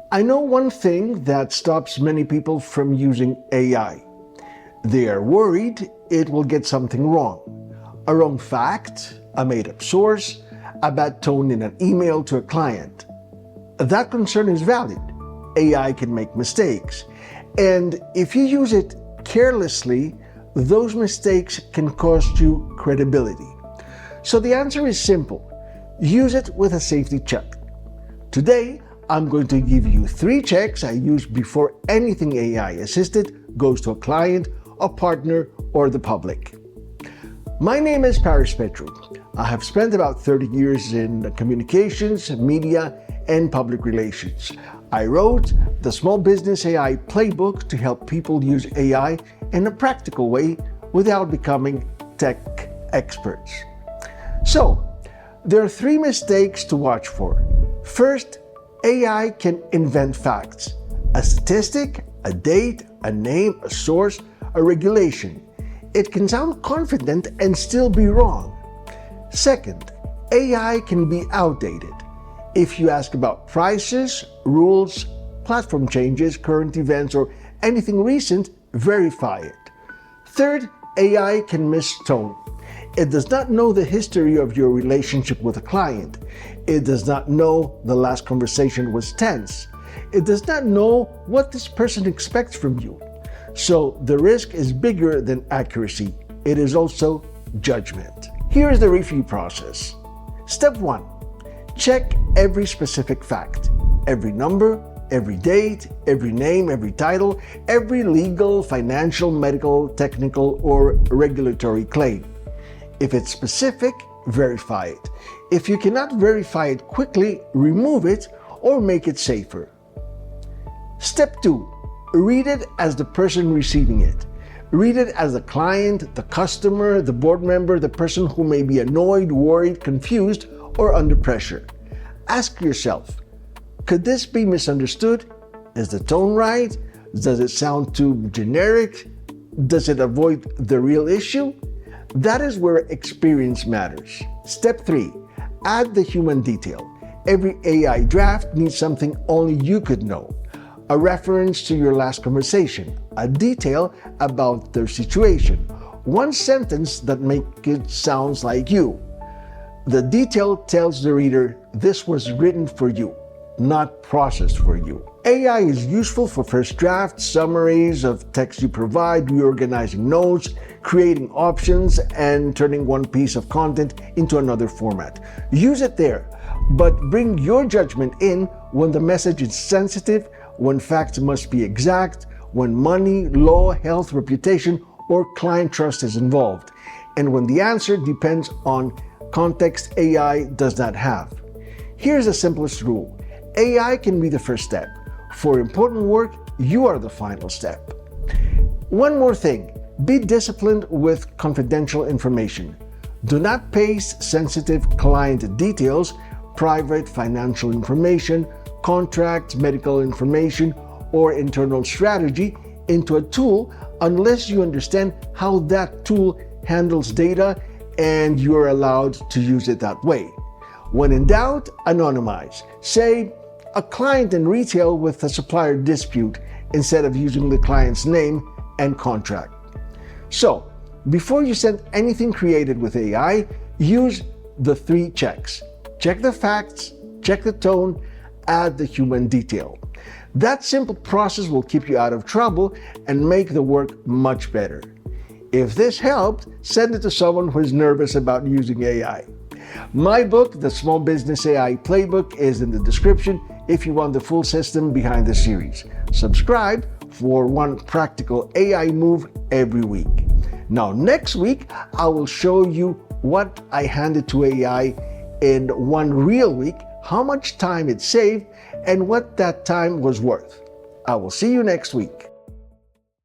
I know one thing that stops many people from using AI. They are worried it will get something wrong. A wrong fact, a made-up source, a bad tone in an email to a client. That concern is valid. AI can make mistakes. And if you use it carelessly, those mistakes can cost you credibility. So the answer is simple. Use it with a safety check. Today, I'm going to give you 3 checks I use before anything AI-assisted goes to a client, a partner, or the public. My name is Petrou. I have spent about 30 years in communications, media, and public relations. I wrote the Small Business AI Playbook to help people use AI in a practical way without becoming tech experts. So, there are 3 mistakes to watch for. First, AI can invent facts. A statistic, a date, a name, a source, a regulation. It can sound confident and still be wrong. Second, AI can be outdated. If you ask about prices, rules, platform changes, current events, or anything recent, verify it. Third, AI can miss tone. It does not know the history of your relationship with a client. It does not know the last conversation was tense. It does not know what this person expects from you. So the risk is bigger than accuracy. It is also judgment. Here is the review process. Step 1. Check every specific fact. Every number, every date, every name, every title, every legal, financial, medical, technical, or regulatory claim. If it's specific, verify it. If you cannot verify it quickly, remove it or make it safer. Step 2. Read it as the person receiving it. Read it as the client, the customer, the board member, the person who may be annoyed, worried, confused, or under pressure. Ask yourself, could this be misunderstood? Is the tone right? Does it sound too generic? Does it avoid the real issue? That is where experience matters. Step 3. Add the human detail. Every AI draft needs something only you could know. A reference to your last conversation, a detail about their situation, one sentence that makes it sound like you. The detail tells the reader this was written for you, not processed for you. AI is useful for first drafts, summaries of text you provide, reorganizing notes, creating options, and turning one piece of content into another format. Use it there, but bring your judgment in when the message is sensitive, when facts must be exact, when money, law, health, reputation, or client trust is involved, and when the answer depends on context AI does not have. Here's the simplest rule. AI can be the first step. For important work, you are the final step. One more thing. Be disciplined with confidential information. Do not paste sensitive client details, private financial information, contracts, medical information, or internal strategy into a tool unless you understand how that tool handles data and you're allowed to use it that way. When in doubt, anonymize. Say, a client in retail with a supplier dispute instead of using the client's name and contract. So, before you send anything created with AI, use the 3 checks. Check the facts, check the tone, add the human detail. That simple process will keep you out of trouble and make the work much better. If this helped, send it to someone who is nervous about using AI. My book, The Small Business AI Playbook, is in the description if you want the full system behind the series. Subscribe for one practical AI move every week. Now, next week, I will show you what I handed to AI in one real week, how much time it saved, and what that time was worth. I will see you next week.